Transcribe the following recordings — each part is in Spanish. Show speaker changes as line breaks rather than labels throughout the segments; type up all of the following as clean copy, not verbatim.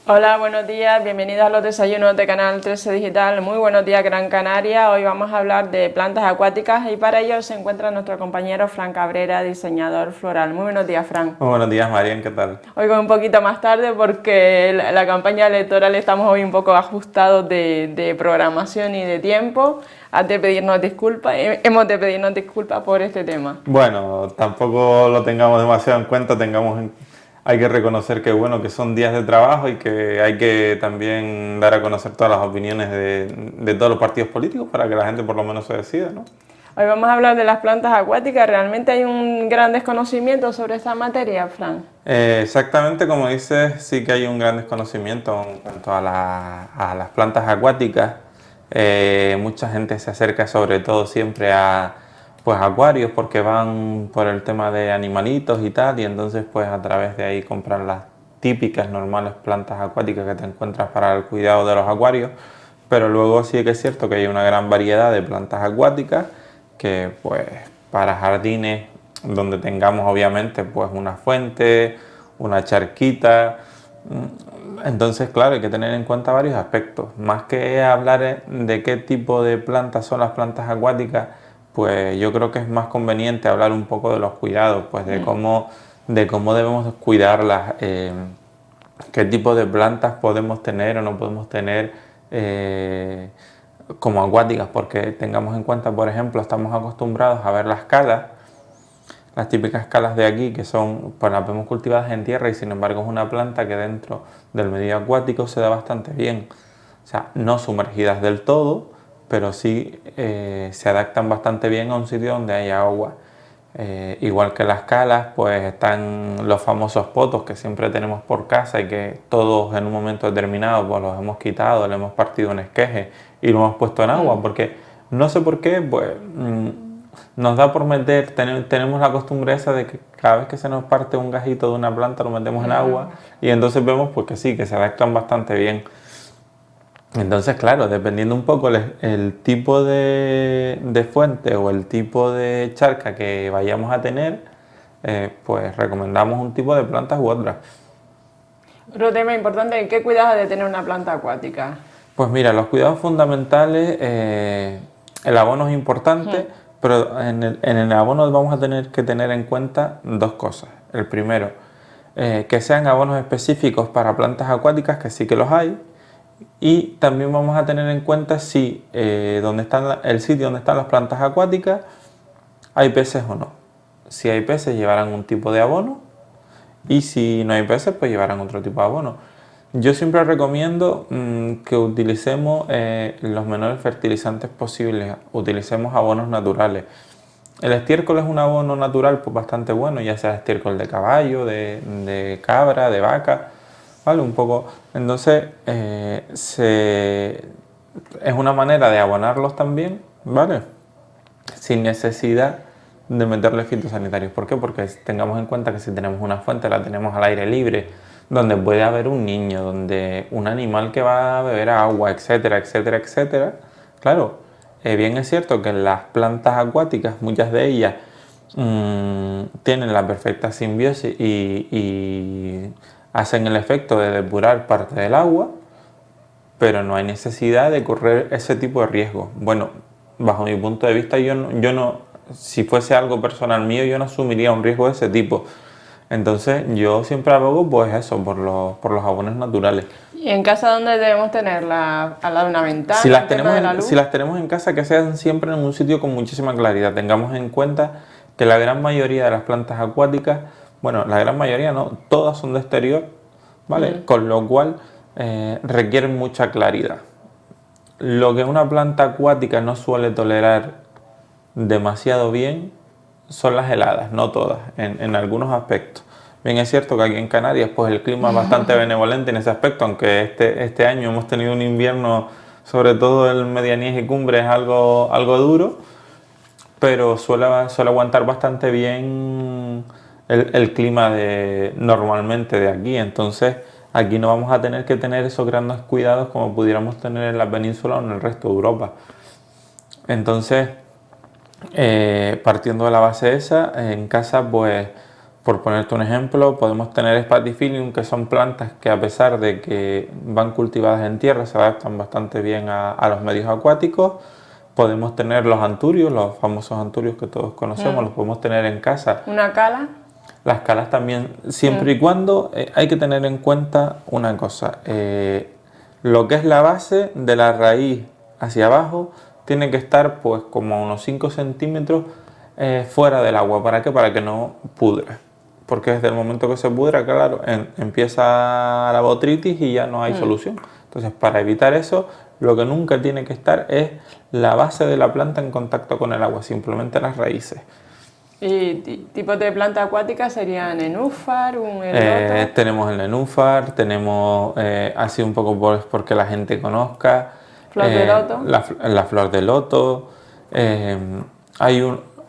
Hola, buenos días, bienvenidos a los desayunos de Canal 13 Digital. Muy buenos días, Gran Canaria. Hoy vamos a hablar de plantas acuáticas y para ello se encuentra nuestro compañero Fran Cabrera, diseñador floral. Muy buenos días, Fran.
Muy buenos días, Marian, ¿qué tal?
Hoy con un poquito más tarde porque la campaña electoral estamos hoy un poco ajustados de programación y de tiempo. Hemos de pedirnos disculpas por este tema.
Bueno, tampoco lo tengamos demasiado en cuenta, hay que reconocer que bueno, que son días de trabajo y que hay que también dar a conocer todas las opiniones de todos los partidos políticos para que la gente por lo menos se decida, ¿no?
Hoy vamos a hablar de las plantas acuáticas. ¿Realmente hay un gran desconocimiento sobre esta materia, Fran?
Exactamente como dices, sí que hay un gran desconocimiento en cuanto a las plantas acuáticas. Mucha gente se acerca sobre todo siempre a pues acuarios porque van por el tema de animalitos y tal, y entonces pues a través de ahí compran las típicas normales plantas acuáticas que te encuentras para el cuidado de los acuarios, pero luego sí que es cierto que hay una gran variedad de plantas acuáticas que pues para jardines donde tengamos obviamente pues una fuente, una charquita. Entonces, claro, hay que tener en cuenta varios aspectos. Más que hablar de qué tipo de plantas son las plantas acuáticas, pues yo creo que es más conveniente hablar un poco de los cuidados, pues de cómo debemos cuidarlas, qué tipo de plantas podemos tener o no podemos tener como acuáticas, porque tengamos en cuenta, por ejemplo, estamos acostumbrados a ver las calas, las típicas calas de aquí, que son, pues las vemos cultivadas en tierra y sin embargo es una planta que dentro del medio acuático se da bastante bien. O sea, no sumergidas del todo, pero sí se adaptan bastante bien a un sitio donde hay agua. Igual que las calas, pues están los famosos potos que siempre tenemos por casa y que todos en un momento determinado pues los hemos quitado, le hemos partido un esqueje y lo hemos puesto en agua, porque no sé por qué, pues nos da por meter, tenemos la costumbre esa de que cada vez que se nos parte un gajito de una planta lo metemos en agua y entonces vemos pues que sí, que se adaptan bastante bien. Entonces, claro, dependiendo un poco el tipo de fuente o el tipo de charca que vayamos a tener, pues recomendamos un tipo de plantas u otras.
Otro tema importante, ¿qué cuidados ha de tener una planta acuática?
Pues mira, los cuidados fundamentales, el abono es importante, pero en el abono vamos a tener que tener en cuenta dos cosas. El primero, que sean abonos específicos para plantas acuáticas, que sí que los hay, y también vamos a tener en cuenta si el sitio donde están las plantas acuáticas hay peces o no. Si hay peces llevarán un tipo de abono y si no hay peces pues llevarán otro tipo de abono. Yo siempre recomiendo que utilicemos los menores fertilizantes posibles, utilicemos abonos naturales. El estiércol es un abono natural pues bastante bueno, ya sea estiércol de caballo, de cabra, de vaca, ¿vale? Un poco. Entonces, es una manera de abonarlos también, ¿vale? Sin necesidad de meterle fitosanitarios. ¿Por qué? Porque tengamos en cuenta que si tenemos una fuente, la tenemos al aire libre, donde puede haber un niño, donde un animal que va a beber agua, etcétera, etcétera, etcétera. Claro, bien es cierto que las plantas acuáticas, muchas de ellas, tienen la perfecta simbiosis y hacen el efecto de depurar parte del agua, pero no hay necesidad de correr ese tipo de riesgo. Bueno, bajo mi punto de vista, yo no, si fuese algo personal mío, yo no asumiría un riesgo de ese tipo. Entonces, yo siempre abogo, pues eso, por los abonos naturales.
¿Y en casa dónde debemos tenerla? ¿Al lado de una ventana?
Si las
¿El tema de la luz?
si las tenemos en casa, que sean siempre en un sitio con muchísima claridad. Tengamos en cuenta que la gran mayoría de las plantas acuáticas, bueno, la gran mayoría no, todas son de exterior, ¿vale? Con lo cual requieren mucha claridad. Lo que una planta acuática no suele tolerar demasiado bien son las heladas, no todas, en algunos aspectos. Bien es cierto que aquí en Canarias pues el clima es bastante benevolente en ese aspecto, aunque este año hemos tenido un invierno, sobre todo el medianías y cumbres, algo duro, pero suele aguantar bastante bien el clima normalmente de aquí. Entonces aquí no vamos a tener que tener esos grandes cuidados como pudiéramos tener en la península o en el resto de Europa. Entonces, partiendo de la base esa, en casa pues Por ponerte un ejemplo, podemos tener Spathiphyllum, que son plantas que a pesar de que van cultivadas en tierra, se adaptan bastante bien a los medios acuáticos. Podemos tener los anturios, los famosos anturios que todos conocemos, los podemos tener en casa.
¿Una cala?
Las calas también, siempre y cuando hay que tener en cuenta una cosa. Lo que es la base de la raíz hacia abajo tiene que estar pues como a unos 5 centímetros fuera del agua. ¿Para qué? Para que no pudra. Porque desde el momento que se pudra, claro, empieza la botrytis y ya no hay solución. Entonces, para evitar eso, lo que nunca tiene que estar es la base de la planta en contacto con el agua, simplemente las raíces.
¿Y tipos de planta acuática serían nenúfar, un eloto?
Tenemos el nenúfar, tenemos, así un poco porque la gente conozca,
¿Flor de loto?
La flor de loto.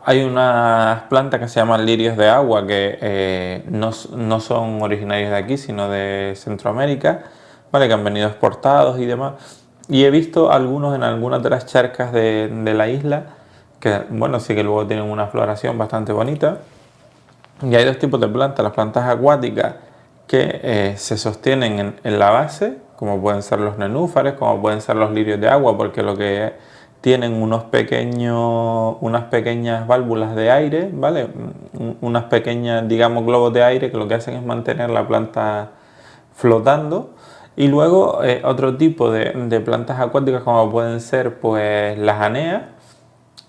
Hay unas plantas que se llaman lirios de agua que no son originarios de aquí, sino de Centroamérica, ¿vale? Que han venido exportados y demás. Y he visto algunos en algunas de las charcas de la isla, que bueno, sí que luego tienen una floración bastante bonita. Y hay dos tipos de plantas, las plantas acuáticas que se sostienen en la base, como pueden ser los nenúfares, como pueden ser los lirios de agua, porque lo que tienen unas pequeñas válvulas de aire, ¿vale? Unas pequeñas, digamos, globos de aire que lo que hacen es mantener la planta flotando. Y luego otro tipo de plantas acuáticas como pueden ser pues las aneas,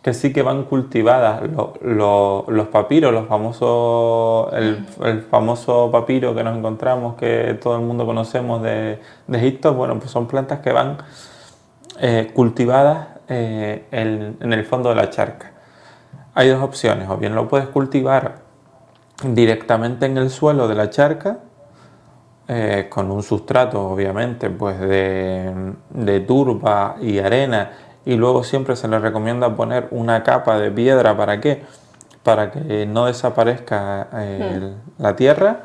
que sí que van cultivadas, los papiros, el famoso papiro que nos encontramos, que todo el mundo conocemos de Egipto. Bueno, pues son plantas que van cultivadas en el fondo de la charca. Hay dos opciones, o bien lo puedes cultivar directamente en el suelo de la charca, con un sustrato obviamente pues de turba y arena, y luego siempre se le recomienda poner una capa de piedra. ¿Para qué? Para que no desaparezca la tierra.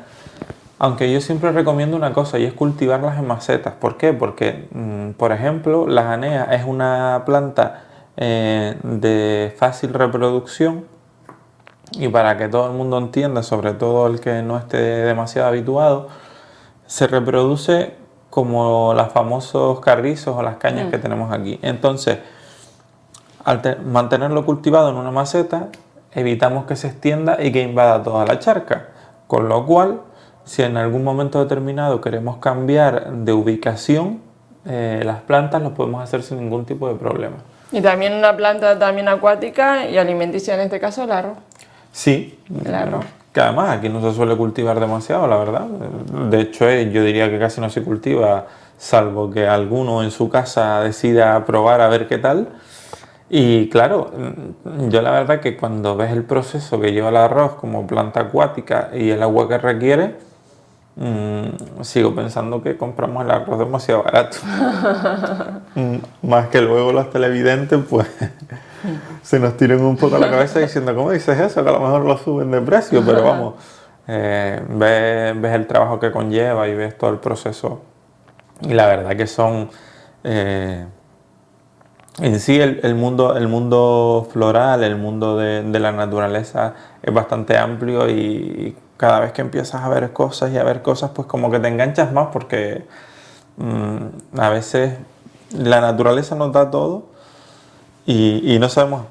Aunque yo siempre recomiendo una cosa, y es cultivarlas en macetas. ¿Por qué? Porque, por ejemplo, la anea es una planta de fácil reproducción, y para que todo el mundo entienda, sobre todo el que no esté demasiado habituado, se reproduce como los famosos carrizos o las cañas que tenemos aquí. Entonces, al mantenerlo cultivado en una maceta, evitamos que se extienda y que invada toda la charca. Con lo cual, si en algún momento determinado queremos cambiar de ubicación, las plantas lo podemos hacer sin ningún tipo de problema.
Y también una planta también acuática y alimenticia, en este caso el arroz.
Sí,
El arroz.
Que además aquí no se suele cultivar demasiado, la verdad. De hecho, yo diría que casi no se cultiva, salvo que alguno en su casa decida probar a ver qué tal. Y claro, yo la verdad que cuando ves el proceso que lleva el arroz como planta acuática y el agua que requiere, sigo pensando que compramos el arroz demasiado barato. Más que luego los televidentes pues se nos tiran un poco a la cabeza diciendo, ¿cómo dices eso? Que a lo mejor lo suben de precio, pero vamos, ves el trabajo que conlleva y ves todo el proceso, y la verdad que son en sí el mundo floral, el mundo de la naturaleza es bastante amplio, y cada vez que empiezas a ver cosas pues como que te enganchas más, porque a veces la naturaleza nos da todo y no sabemos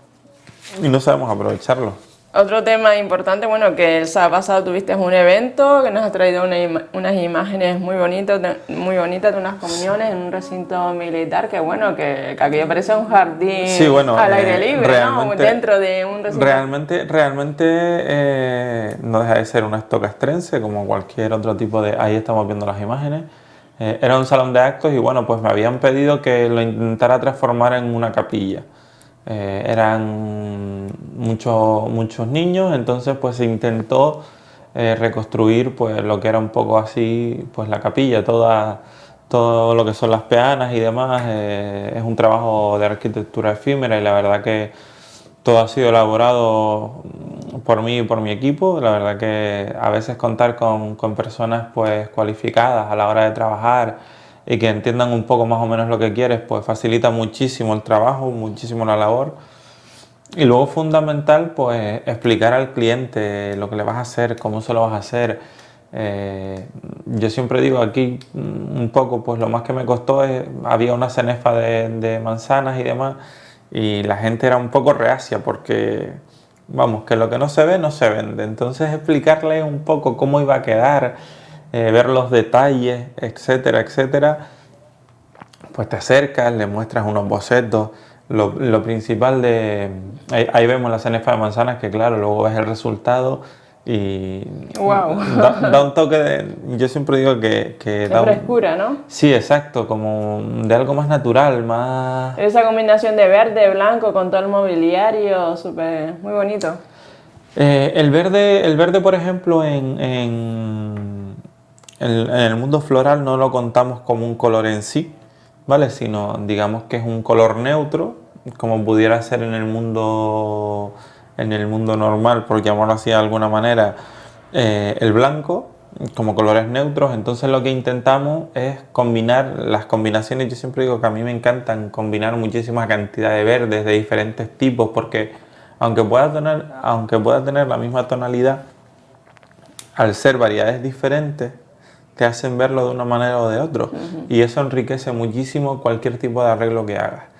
aprovecharlo.
Otro tema importante, bueno, que el sábado pasado tuviste un evento que nos ha traído unas imágenes muy bonitas de unas comuniones en un recinto militar, que bueno, que aquello parece un jardín,
sí, bueno,
al aire libre, ¿no? Dentro de un recinto.
Realmente no deja de ser una esto castrense, como cualquier otro tipo de... Ahí estamos viendo las imágenes. Era un salón de actos y bueno, pues me habían pedido que lo intentara transformar en una capilla. Eran muchos niños, entonces pues se intentó reconstruir pues lo que era un poco así, pues la capilla, todo lo que son las peanas y demás. Es un trabajo de arquitectura efímera, y la verdad que todo ha sido elaborado por mí y por mi equipo. La verdad que a veces contar con personas pues cualificadas a la hora de trabajar y que entiendan un poco más o menos lo que quieres, pues facilita muchísimo el trabajo, muchísimo la labor. Y luego fundamental, pues explicar al cliente lo que le vas a hacer, cómo se lo vas a hacer. Yo siempre digo aquí un poco, pues lo más que me costó es, había una cenefa de manzanas y demás, y la gente era un poco reacia porque, vamos, que lo que no se ve no se vende. Entonces explicarle un poco cómo iba a quedar, ver los detalles, etcétera, etcétera, pues te acercas, le muestras unos bocetos. Lo principal de... Ahí vemos la cenefa de manzanas, que claro, luego ves el resultado y
Wow.
da un toque de... Yo siempre digo que
De frescura, ¿no?
Sí, exacto, como de algo más natural, más...
Esa combinación de verde, blanco, con todo el mobiliario, súper, muy bonito.
El verde, por ejemplo, en el mundo floral no lo contamos como un color en sí, ¿vale? Sino digamos que es un color neutro, como pudiera ser en el mundo normal, por llamarlo así de alguna manera, el blanco, como colores neutros. Entonces lo que intentamos es combinar las combinaciones. Yo siempre digo que a mí me encantan combinar muchísima cantidad de verdes de diferentes tipos, porque aunque pueda tener la misma tonalidad, al ser variedades diferentes, te hacen verlo de una manera o de otra. Y eso enriquece muchísimo cualquier tipo de arreglo que hagas.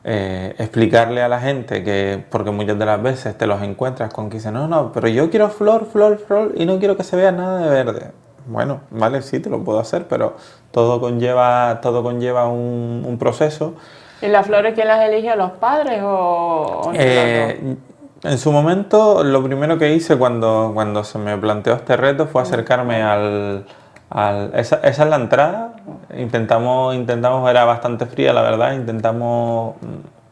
Explicarle a la gente que, porque muchas de las veces te los encuentras con que dicen, no, pero yo quiero flor, flor, flor y no quiero que se vea nada de verde. Bueno, vale, sí, te lo puedo hacer, pero todo conlleva un proceso.
¿Y las flores quién las elige, los padres o
En su momento, lo primero que hice cuando se me planteó este reto fue acercarme esa es la entrada. Intentamos, era bastante fría, la verdad. Intentamos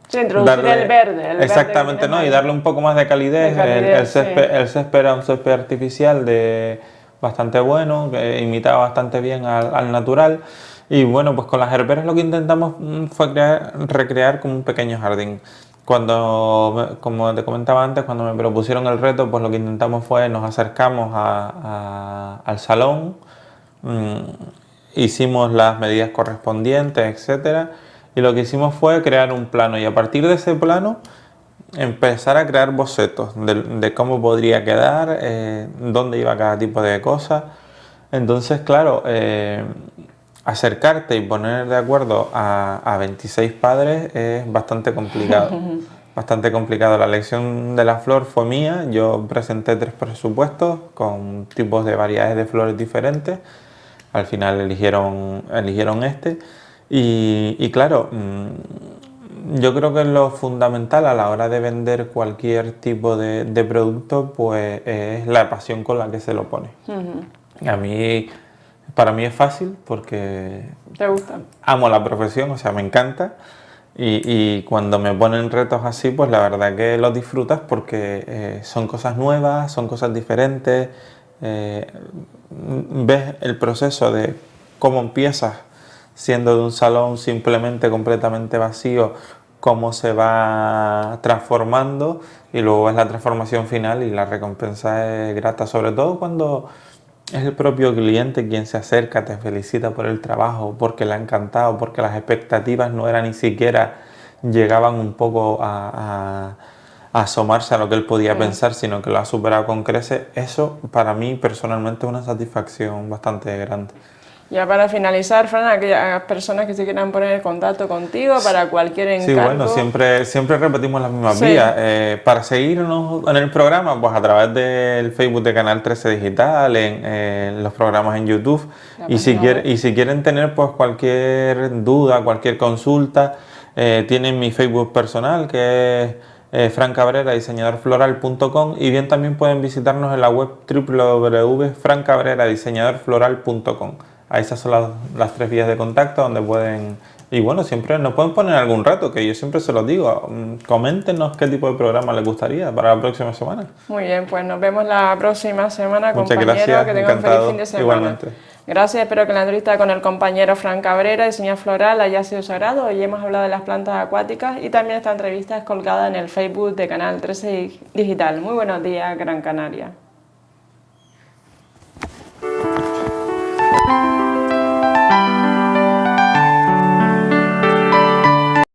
sí, introducir el verde.
Exactamente, ¿no? Y darle un poco más de calidez. El césped era un césped artificial bastante bueno, que imitaba bastante bien al natural. Y bueno, pues con las herberas lo que intentamos fue recrear como un pequeño jardín. Como te comentaba antes, cuando me propusieron el reto, pues lo que intentamos fue, nos acercamos al salón, hicimos las medidas correspondientes, etcétera, y lo que hicimos fue crear un plano, y a partir de ese plano empezar a crear bocetos de cómo podría quedar, dónde iba cada tipo de cosa. Entonces, claro, acercarte y poner de acuerdo a 26 padres es bastante complicado. Bastante complicado. La elección de la flor fue mía. Yo presenté 3 presupuestos con tipos de variedades de flores diferentes. Al final eligieron este. Y claro, yo creo que lo fundamental a la hora de vender cualquier tipo de producto, pues es la pasión con la que se lo pone. Para mí es fácil porque
¿te gusta?
Amo la profesión, o sea, me encanta. Y cuando me ponen retos así, pues la verdad que los disfrutas porque son cosas nuevas, son cosas diferentes. Ves el proceso de cómo empiezas siendo de un salón simplemente completamente vacío, cómo se va transformando, y luego ves la transformación final y la recompensa es grata, sobre todo cuando es el propio cliente quien se acerca, te felicita por el trabajo, porque le ha encantado, porque las expectativas no eran ni siquiera, llegaban un poco a asomarse a lo que él podía pensar, sino que lo ha superado con creces. Eso para mí personalmente es una satisfacción bastante grande.
Ya para finalizar, Fran, aquellas personas que se quieran poner en contacto contigo para cualquier encargo.
Sí, bueno, siempre repetimos las mismas vías. Para seguirnos en el programa, pues a través del Facebook de Canal 13 Digital, en los programas en YouTube. Y si quieren tener pues cualquier duda, cualquier consulta, tienen mi Facebook personal, que es Fran Cabrera, diseñadorfloral.com, y bien también pueden visitarnos en la web www.francabreradiseñadorfloral.com. Ahí esas son las 3 vías de contacto donde pueden... Y bueno, siempre nos pueden poner algún reto, que yo siempre se los digo. Coméntenos qué tipo de programa les gustaría para la próxima semana.
Muy bien, pues nos vemos la próxima semana,
Muchas
compañero.
Gracias,
que tengan un feliz fin de semana.
Igualmente.
Gracias, espero que la entrevista con el compañero Fran Cabrera, diseñador floral, haya sido su agrado. Hoy hemos hablado de las plantas acuáticas y también esta entrevista es colgada en el Facebook de Canal 13 Digital. Muy buenos días, Gran Canaria.